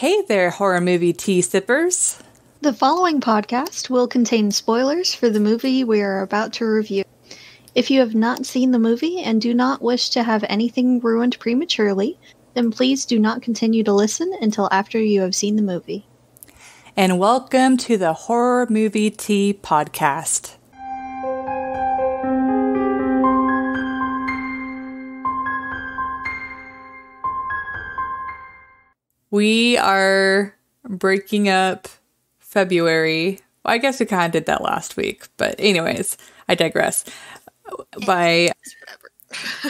Hey there, horror movie tea sippers. The following podcast will contain spoilers for the movie we are about to review. If you have not seen the movie and do not wish to have anything ruined prematurely, then please do not continue to listen until after you have seen the movie. And welcome to the Horror Movie Tea Podcast. We are breaking up February. Well, I guess we kind of did that last week, but anyways, I digress. By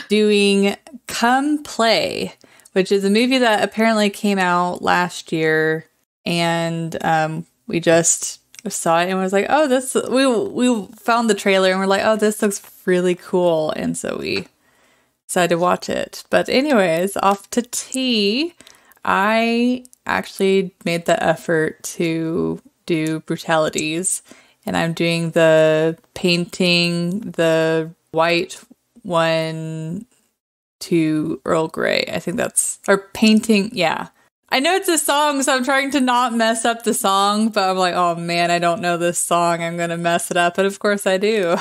doing Come Play, which is a movie that apparently came out last year, and we just saw it and was like, oh, this, we found the trailer and we're like, oh, this looks really cool, and so we decided to watch it. But anyways, off to tea. I actually made the effort to do brutalities, and I'm doing the painting the white one to Earl Grey. I think that's, or painting, yeah. I know it's a song, so I'm trying to not mess up the song, but I'm like, oh man, I don't know this song. I'm going to mess it up, but of course I do.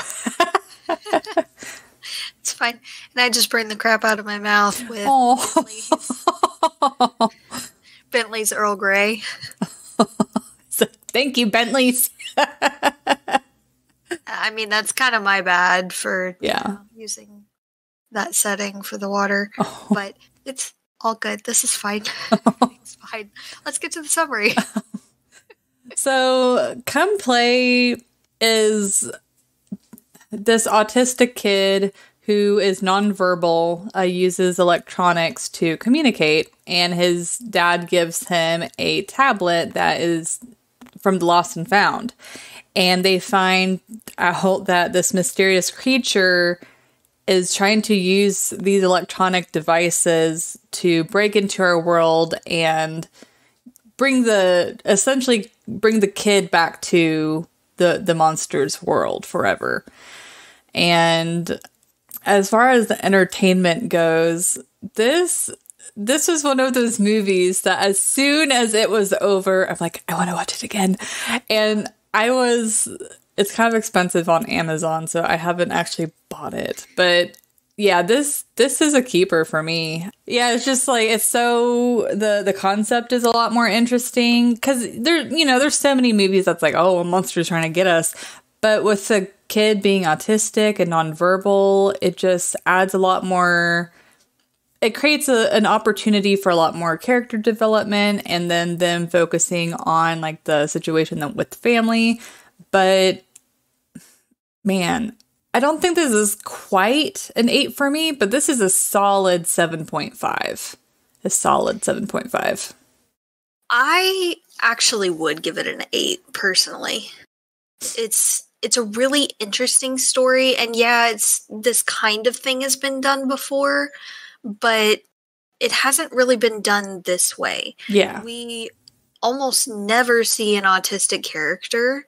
It's fine. And I just burned the crap out of my mouth with Bentley's Earl Grey. So, thank you, Bentley's. I mean, that's kind of my bad for using that setting for the water. Oh. But it's all good. This is fine. It's fine. Let's get to the summary. So, Come Play is this autistic kid who is nonverbal, uses electronics to communicate, and his dad gives him a tablet that is from the Lost and Found. And they find out that this mysterious creature is trying to use these electronic devices to break into our world and essentially bring the kid back to the monster's world forever. And as far as the entertainment goes, this was one of those movies that as soon as it was over, I'm like, I want to watch it again. And it's kind of expensive on Amazon, so I haven't actually bought it. But yeah, this is a keeper for me. Yeah, it's just like, it's so, the concept is a lot more interesting, because there's so many movies that's like, oh, a monster's trying to get us. But with the kid being autistic and nonverbal, it just adds a lot more. It creates an opportunity for a lot more character development, and then them focusing on like the situation with the family. But man, I don't think this is quite an 8 for me, but this is a solid 7.5. A solid 7.5. I actually would give it an 8 personally. It's a really interesting story, and yeah, it's this kind of thing has been done before, but it hasn't really been done this way. Yeah. We almost never see an autistic character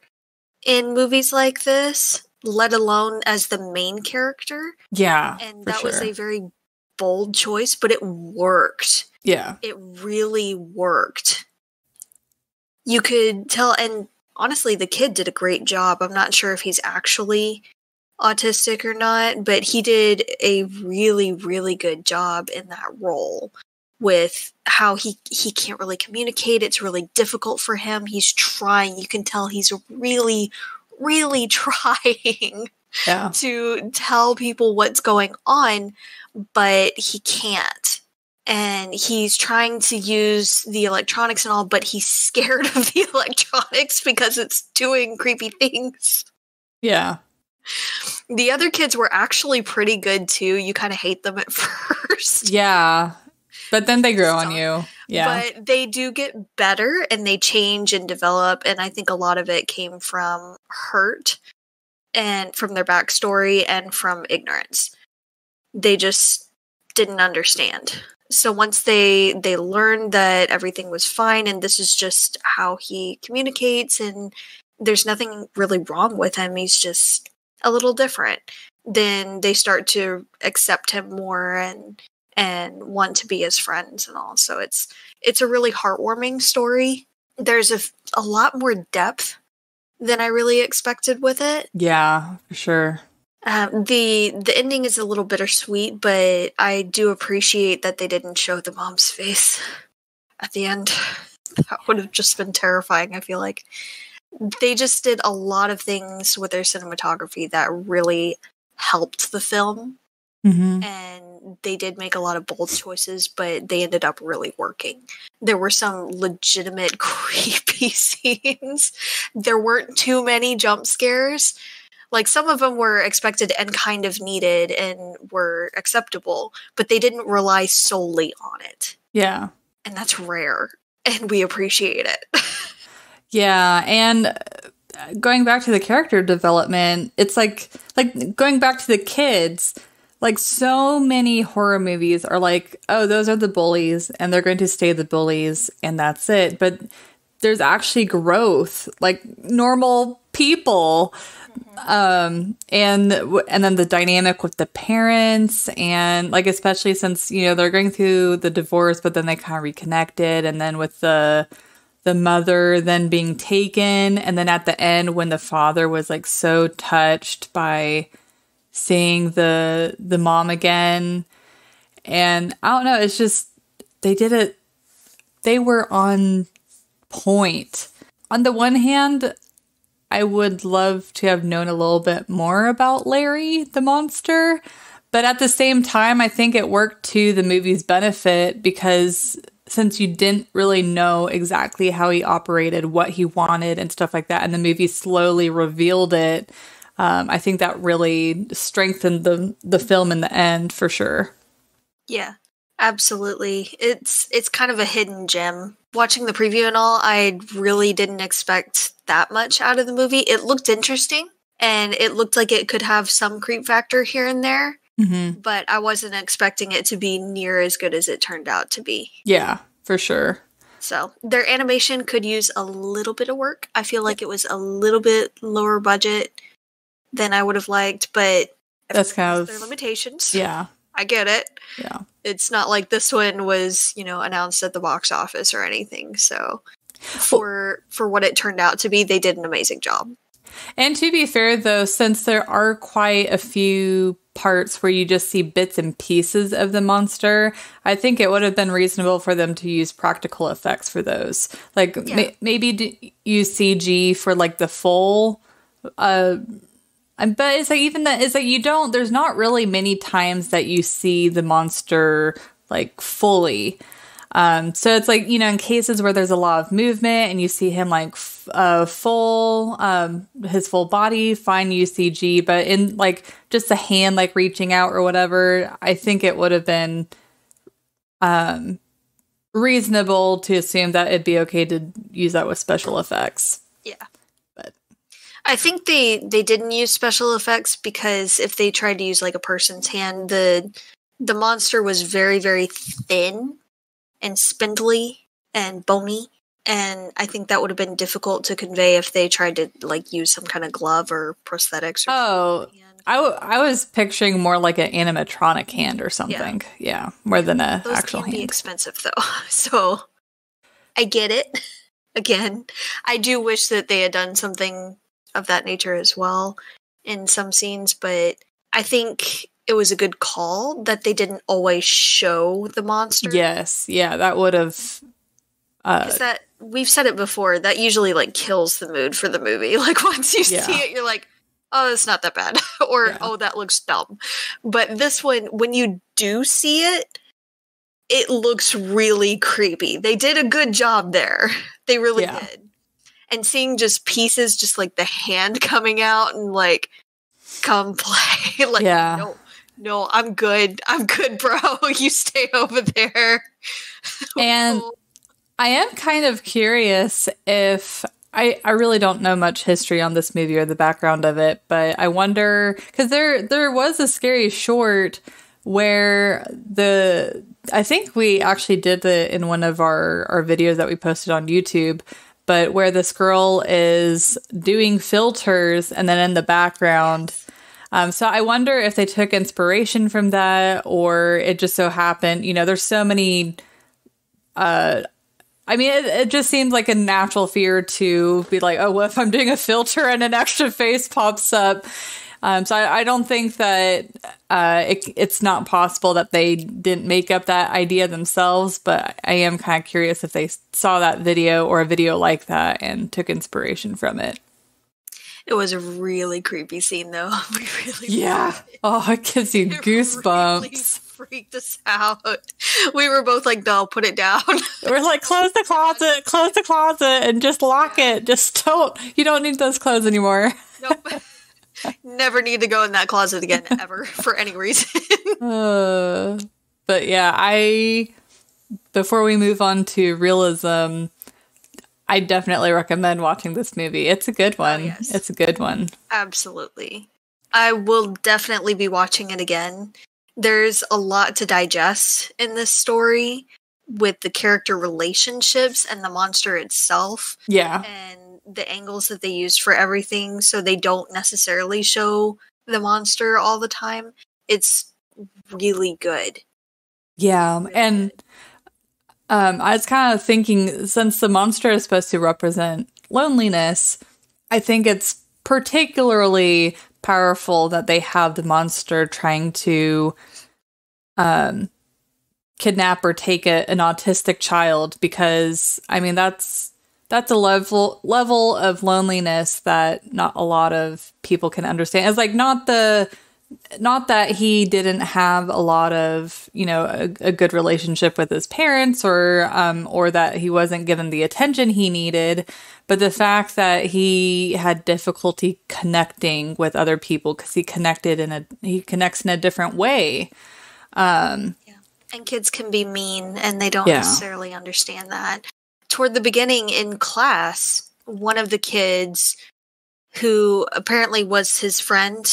in movies like this, let alone as the main character. Yeah. And that was a very bold choice, but it worked. Yeah. It really worked. You could tell, and honestly, the kid did a great job. I'm not sure if he's actually autistic or not, but he did a really, really good job in that role with how he can't really communicate. It's really difficult for him. He's trying. You can tell he's really, really trying to tell people what's going on, but he can't. And he's trying to use the electronics and all, but he's scared of the electronics because it's doing creepy things. Yeah. The other kids were actually pretty good too. You kind of hate them at first. Yeah. But then they grow on you. Yeah. But they do get better and they change and develop. And I think a lot of it came from hurt and from their backstory and from ignorance. They just didn't understand. So once they learned that everything was fine and this is just how he communicates and there's nothing really wrong with him, he's just a little different, then they start to accept him more and and want to be his friends and all. So it's a really heartwarming story. There's a lot more depth than I really expected with it. Yeah, for sure. The ending is a little bittersweet, but I do appreciate that they didn't show the mom's face at the end. That would have just been terrifying, I feel like. They just did a lot of things with their cinematography that really helped the film. Mm-hmm. And they did make a lot of bold choices, but they ended up really working. There were some legitimate creepy scenes. There weren't too many jump scares. Like, some of them were expected and kind of needed and were acceptable, but they didn't rely solely on it. Yeah. And that's rare, and we appreciate it. Yeah, and going back to the character development, it's like going back to the kids, like, so many horror movies are like, oh, those are the bullies, and they're going to stay the bullies, and that's it. But there's actually growth, like normal people. And then the dynamic with the parents, and like, especially since, you know, they're going through the divorce, but then they kind of reconnected, and then with the mother then being taken, and then at the end when the father was like so touched by seeing the mom again. And I don't know, it's just, they were on point. On the one hand, I would love to have known a little bit more about Larry, the monster. But at the same time, I think it worked to the movie's benefit, because since you didn't really know exactly how he operated, what he wanted and stuff like that, and the movie slowly revealed it, I think that really strengthened the film in the end, for sure. Yeah, absolutely. It's kind of a hidden gem. Watching the preview and all, I really didn't expect that much out of the movie. It looked interesting, and it looked like it could have some creep factor here and there, but I wasn't expecting it to be near as good as it turned out to be. Yeah, for sure. So their animation could use a little bit of work. I feel like it was a little bit lower budget than I would have liked, but that's kind of their limitations. Yeah. I get it. Yeah. It's not like this one was, you know, announced at the box office or anything. So for what it turned out to be, they did an amazing job. And to be fair, though, since there are quite a few parts where you just see bits and pieces of the monster, I think it would have been reasonable for them to use practical effects for those. Like, maybe use CG for, like, the full... But it's like, even that, it's like, there's not really many times that you see the monster like fully. So it's like, you know, in cases where there's a lot of movement and you see him like full, his full body, fine, use CG, but in like just a hand like reaching out or whatever, I think it would have been reasonable to assume that it'd be okay to use that with special effects. Yeah. I think they didn't use special effects, because if they tried to use like a person's hand, the monster was very, very thin and spindly and bony, and I think that would have been difficult to convey if they tried to like use some kind of glove or prosthetics. I was picturing more like an animatronic hand or something. Yeah, more than a Those actual can hand. Be expensive though, so I get it. Again, I do wish that they had done something of that nature as well in some scenes, but I think it was a good call that they didn't always show the monster. Yes, yeah, that would have. That we've said it before, that usually like kills the mood for the movie. Like, once you see it, you're like, oh, it's not that bad, or oh, that looks dumb. But this one, when you do see it, it looks really creepy. They did a good job there. They really did. And seeing just pieces, just like the hand coming out and like, come play. Like, no, I'm good. I'm good, bro. You stay over there. And I am kind of curious if I really don't know much history on this movie or the background of it, but I wonder, because there was a scary short where I think we actually did it in one of our videos that we posted on YouTube, but where this girl is doing filters, and then in the background, So I wonder if they took inspiration from that, or it just so happened, there's so many, it just seems like a natural fear to be like, oh, what if I'm doing a filter and an extra face pops up? So I don't think that it's not possible that they didn't make up that idea themselves, but I am kind of curious if they saw that video or a video like that and took inspiration from it. It was a really creepy scene, though. Yeah. Oh, it gives you goosebumps. Really freaked us out. We were both like, no, put it down. We're like, close the closet, and just lock it. Just you don't need those clothes anymore. Nope. Never need to go in that closet again, ever, for any reason. But yeah, before we move on to realism, I definitely recommend watching this movie. It's a good one. Oh, yes. It's a good one. Absolutely. I will definitely be watching it again. There's a lot to digest in this story with the character relationships and the monster itself. Yeah. And the angles that they used for everything, so they don't necessarily show the monster all the time. It's really good. Yeah. Really and good. I was kind of thinking, since the monster is supposed to represent loneliness, I think it's particularly powerful that they have the monster trying to kidnap or take an autistic child, because that's a level of loneliness that not a lot of people can understand. It's like not that he didn't have a lot of, a good relationship with his parents, or that he wasn't given the attention he needed, but the fact that he had difficulty connecting with other people because he connects in a different way. Yeah. And kids can be mean, and they don't necessarily understand that. Toward the beginning in class, one of the kids, who apparently was his friend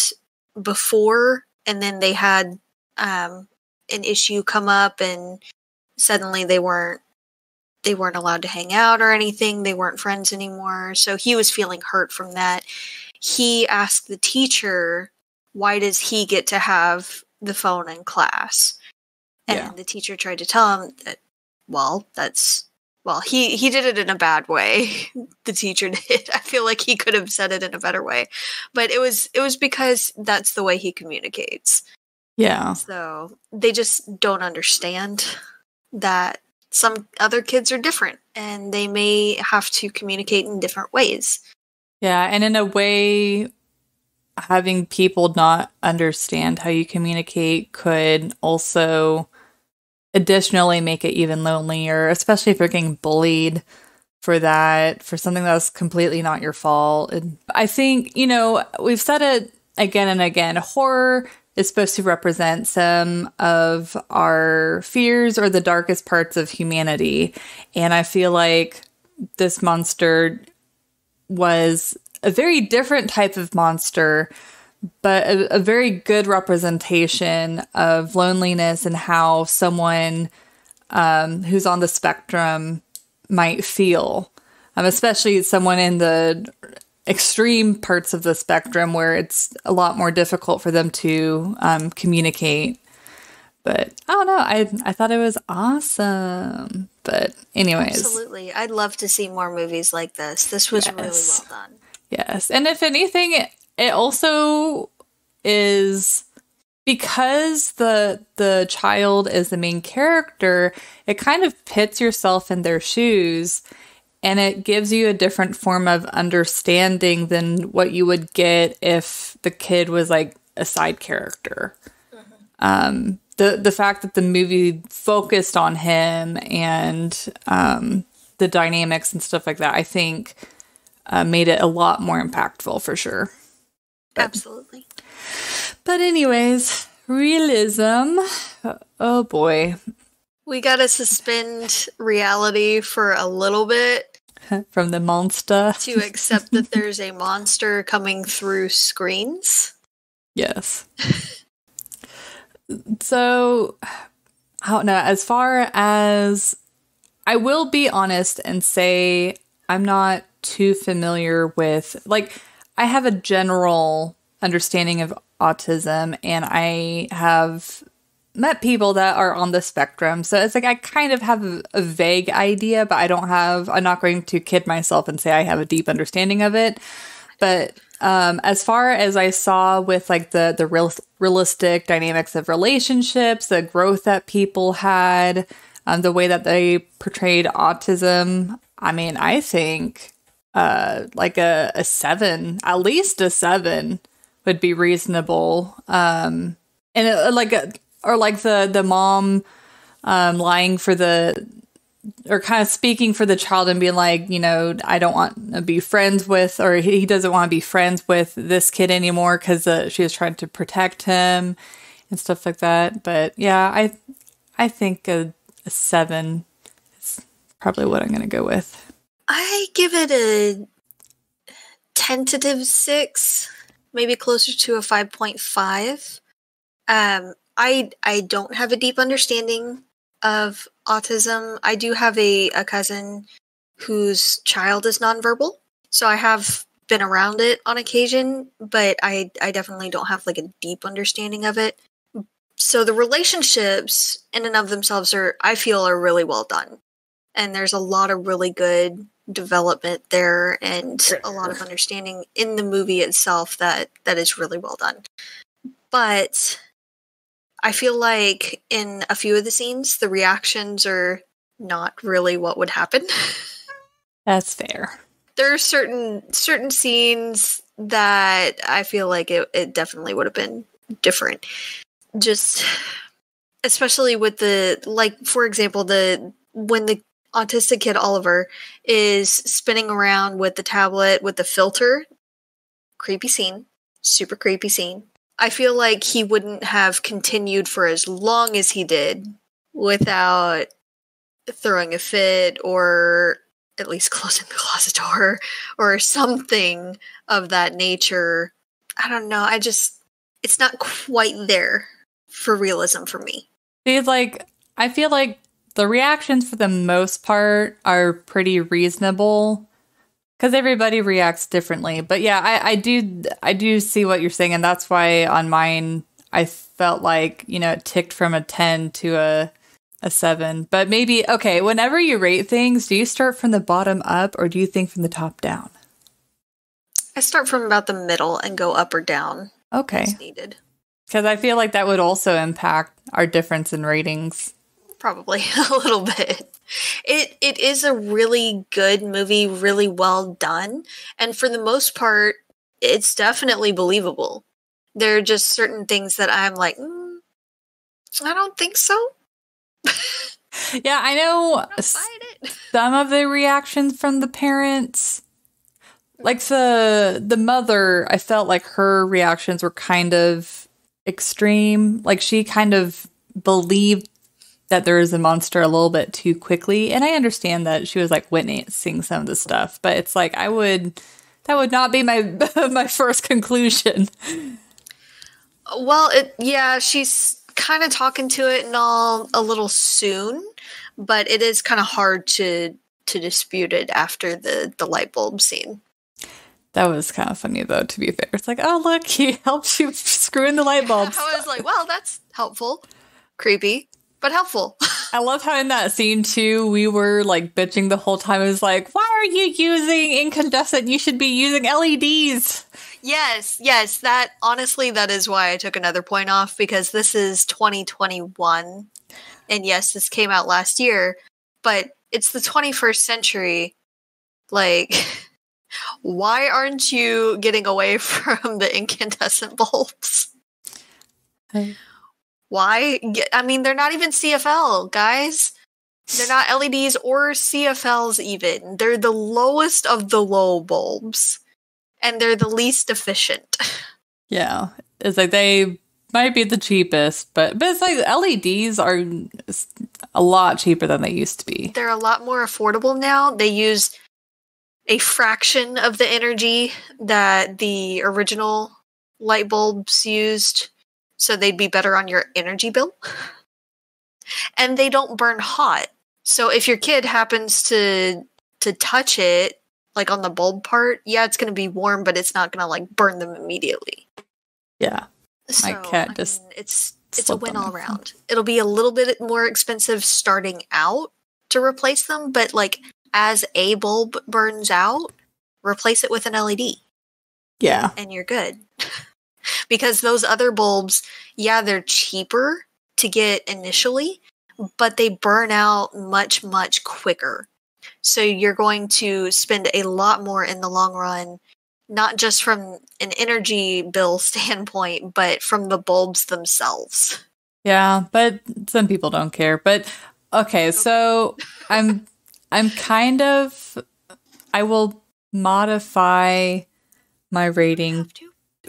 before, and then they had an issue come up, and suddenly they weren't allowed to hang out or anything. They weren't friends anymore. So he was feeling hurt from that. He asked the teacher, why does he get to have the phone in class? And the teacher tried to tell him that, he did it in a bad way. The teacher did. I feel like he could have said it in a better way. But it was because that's the way he communicates. Yeah. So they just don't understand that some other kids are different, and they may have to communicate in different ways. Yeah, and in a way, having people not understand how you communicate could also additionally make it even lonelier, especially if you're getting bullied for something that's completely not your fault. And I think, we've said it again and again, horror is supposed to represent some of our fears or the darkest parts of humanity. And I feel like this monster was a very different type of monster, but a very good representation of loneliness and how someone who's on the spectrum might feel, especially someone in the extreme parts of the spectrum where it's a lot more difficult for them to communicate. But I don't know. I thought it was awesome. But anyways. Absolutely. I'd love to see more movies like this. This was really well done. Yes. And if anything, it also is, because the child is the main character, it kind of puts yourself in their shoes, and it gives you a different form of understanding than what you would get if the kid was like a side character. Mm-hmm. The fact that the movie focused on him and the dynamics and stuff like that, I think made it a lot more impactful for sure. Absolutely. But anyways, realism. Oh boy. We gotta suspend reality for a little bit. From the monster. To accept that there's a monster coming through screens. Yes. So, I don't know. As far as, I will be honest and say I'm not too familiar with, like, I have a general understanding of autism, and I have met people that are on the spectrum. So it's like I kind of have a vague idea, but I'm not going to kid myself and say I have a deep understanding of it. But as far as I saw with like the realistic dynamics of relationships, the growth that people had, the way that they portrayed autism, I mean, I think like a 7, at least a 7 would be reasonable. And or like the mom lying for or kind of speaking for the child and being like, you know, I don't want to be friends with, or he doesn't want to be friends with this kid anymore because she was trying to protect him and stuff like that. But yeah, I think a 7 is probably what I'm going to go with. I give it a tentative 6, maybe closer to a 5.5. I don't have a deep understanding of autism. I do have a cousin whose child is nonverbal, so I have been around it on occasion, but I definitely don't have like a deep understanding of it. So the relationships in and of themselves I feel are really well done. And there's a lot of really good development there and a lot of understanding in the movie itself that is really well done. But I feel like in a few of the scenes, the reactions are not really what would happen. That's fair. There are certain scenes that I feel like it definitely would have been different. Just, especially with for example, when the autistic kid Oliver is spinning around with the tablet with the filter. Creepy scene. Super creepy scene. I feel like he wouldn't have continued for as long as he did without throwing a fit or at least closing the closet door or something of that nature. I don't know. It's not quite there for realism for me. I feel like the reactions for the most part are pretty reasonable because everybody reacts differently. But yeah, I do see what you're saying, and that's why on mine I felt like, you know, it ticked from a 10 to a 7. But maybe, okay, whenever you rate things, do you start from the bottom up or do you think from the top down? I start from about the middle and go up or down. Okay. As needed. Because I feel like that would also impact our difference in ratings. Probably a little bit. It is a really good movie, really well done, and for the most part, it's definitely believable. There are just certain things that I'm like, I don't think so. Yeah, I know some of the reactions from the parents. Like the mother, I felt like her reactions were kind of extreme. Like she kind of believed that there is a monster a little bit too quickly. And I understand that she was like witnessing some of the stuff, but it's like that would not be my my first conclusion. Well, she's kind of talking to it and all a little soon, but it is kind of hard to dispute it after the light bulb scene. That was kind of funny, though, to be fair. It's like, oh, look, he helped you screw in the light bulbs. I was like, well, that's helpful. Creepy, but helpful. I love how in that scene, too, we were, like, bitching the whole time. It was like, why are you using incandescent? You should be using LEDs. Yes. That is why I took another point off, because this is 2021. And yes, this came out last year, but it's the 21st century. Like... Why aren't you getting away from the incandescent bulbs? Hey. Why? I mean, they're not even CFL, guys. They're not LEDs or CFLs even. They're the lowest of the low bulbs. And they're the least efficient. Yeah. It's like they might be the cheapest, but it's like LEDs are a lot cheaper than they used to be. They're a lot more affordable now. They use a fraction of the energy that the original light bulbs used, so they'd be better on your energy bill. And they don't burn hot. So if your kid happens to touch it, like on the bulb part, yeah, it's going to be warm, but it's not going to like burn them immediately. Yeah. My cat just it's a slipped win on all my around. It'll be a little bit more expensive starting out to replace them, but like as a bulb burns out, replace it with an LED. Yeah. And you're good. Because those other bulbs, yeah, they're cheaper to get initially, but they burn out much, much quicker. So you're going to spend a lot more in the long run, not just from an energy bill standpoint, but from the bulbs themselves. Yeah, but some people don't care. But okay, so I'm kind of, I will modify my rating.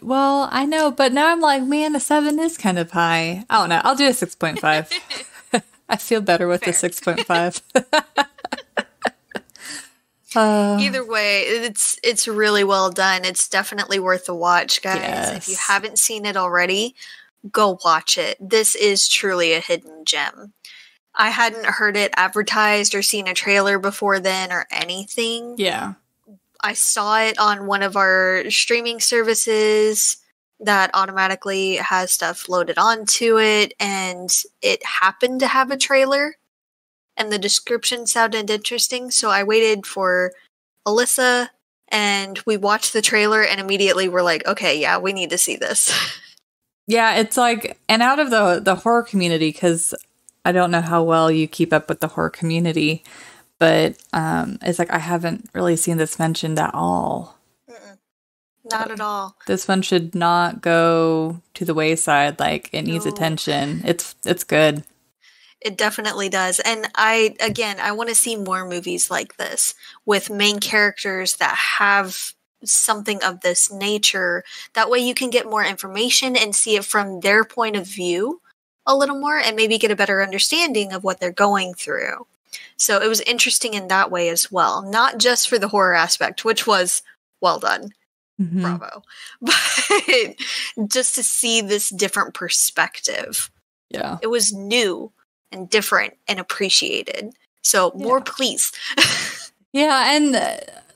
Well, I know, but now I'm like, man, a 7 is kind of high. I don't know. I'll do a 6.5. I feel better with the 6.5. Either way, it's really well done. It's definitely worth a watch, guys. Yes. If you haven't seen it already, go watch it. This is truly a hidden gem. I hadn't heard it advertised or seen a trailer before then or anything. Yeah. I saw it on one of our streaming services that automatically has stuff loaded onto it, and it happened to have a trailer, and the description sounded interesting, so I waited for Alyssa, and we watched the trailer, and immediately we're like, okay, yeah, we need to see this. Yeah, it's like, and out of the horror community, because I don't know how well you keep up with the horror community, but it's like I haven't really seen this mentioned at all. Not at all. This one should not go to the wayside. Like, it needs attention. It's good. It definitely does. And I want to see more movies like this with main characters that have something of this nature. That way you can get more information and see it from their point of view a little more and maybe get a better understanding of what they're going through. So it was interesting in that way as well. Not just for the horror aspect, which was well done. Mm-hmm. Bravo. But just to see this different perspective. Yeah. It was new and different and appreciated. So more, please. Yeah, and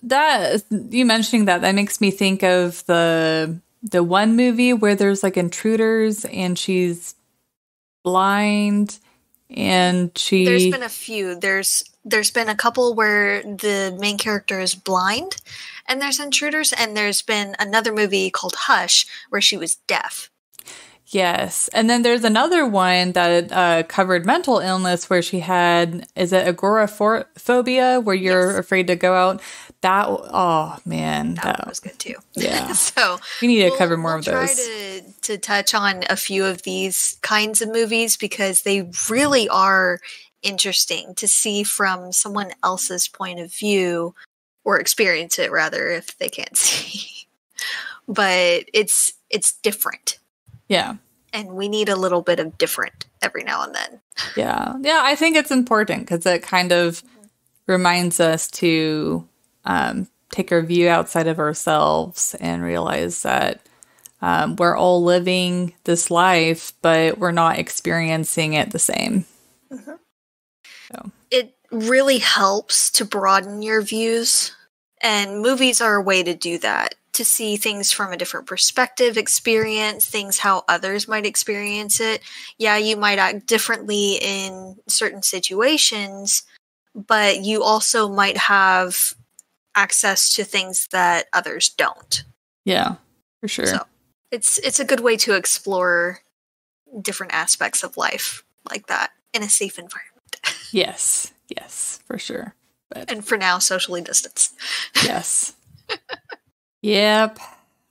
that you mentioning that makes me think of the one movie where there's like intruders and she's blind and There's been a few. There's been a couple where the main character is blind and there's intruders, and there's been another movie called Hush where she was deaf. Yes. And then there's another one that covered mental illness where she had, is it agoraphobia, where you're afraid to go out? That, oh man. That one was good too. Yeah. So we need to cover more of those. Try to touch on a few of these kinds of movies because they really are interesting to see from someone else's point of view, or experience it rather if they can't see. But it's different. Yeah. And we need a little bit of different every now and then. Yeah. Yeah, I think it's important because it kind of reminds us to take our view outside of ourselves and realize that we're all living this life, but we're not experiencing it the same. Mm-hmm. So. It really helps to broaden your views, and movies are a way to do that. To see things from a different perspective, experience things how others might experience it. Yeah, you might act differently in certain situations, but you also might have access to things that others don't. Yeah, for sure. So it's a good way to explore different aspects of life like that in a safe environment. Yes, for sure. But and for now, socially distanced. Yes. Yep.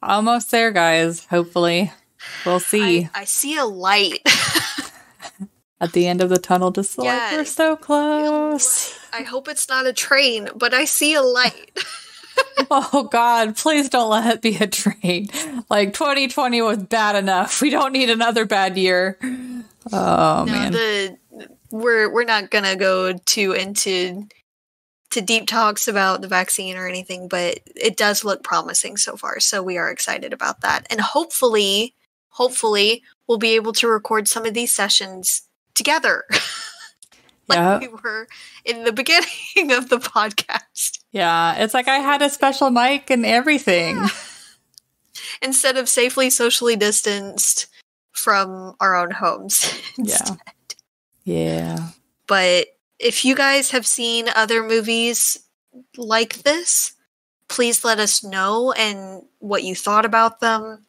Almost there, guys. Hopefully. We'll see. I see a light. At the end of the tunnel, just like, we're so close. I hope it's not a train, but I see a light. Oh, God. Please don't let it be a train. Like, 2020 was bad enough. We don't need another bad year. Oh, man. We're not going to go too into deep talks about the vaccine or anything, but it does look promising so far. So we are excited about that. And hopefully we'll be able to record some of these sessions together. Like we were in the beginning of the podcast. Yeah. It's like I had a special mic and everything. Yeah. Instead of safely socially distanced from our own homes instead. Yeah. But if you guys have seen other movies like this, please let us know and what you thought about them.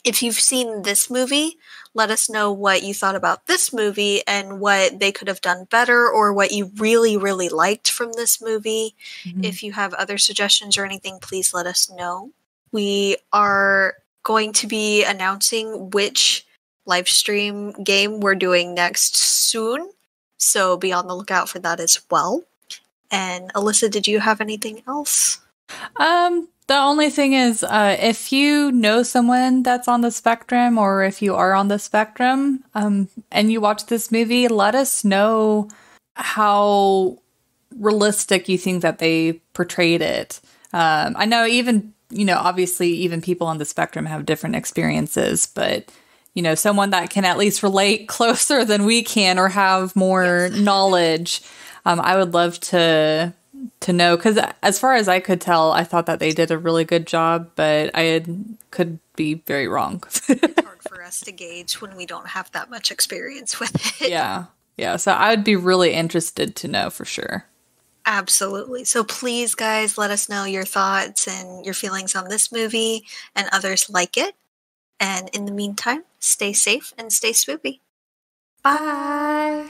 If you've seen this movie, let us know what you thought about this movie and what they could have done better or what you really, really liked from this movie. Mm-hmm. If you have other suggestions or anything, please let us know. We are going to be announcing which live stream game we're doing next soon, so be on the lookout for that as well. And Alyssa, did you have anything else? The only thing is, if you know someone that's on the spectrum, or if you are on the spectrum, and you watch this movie, let us know how realistic you think that they portrayed it. I know even, obviously even people on the spectrum have different experiences, but, someone that can at least relate closer than we can or have more knowledge, I would love to know, because as far as I could tell, I thought that they did a really good job, but could be very wrong. It's hard for us to gauge when we don't have that much experience with it. Yeah. So I would be really interested to know for sure. Absolutely. So please, guys, let us know your thoughts and your feelings on this movie and others like it. And in the meantime, stay safe and stay swoopy. Bye.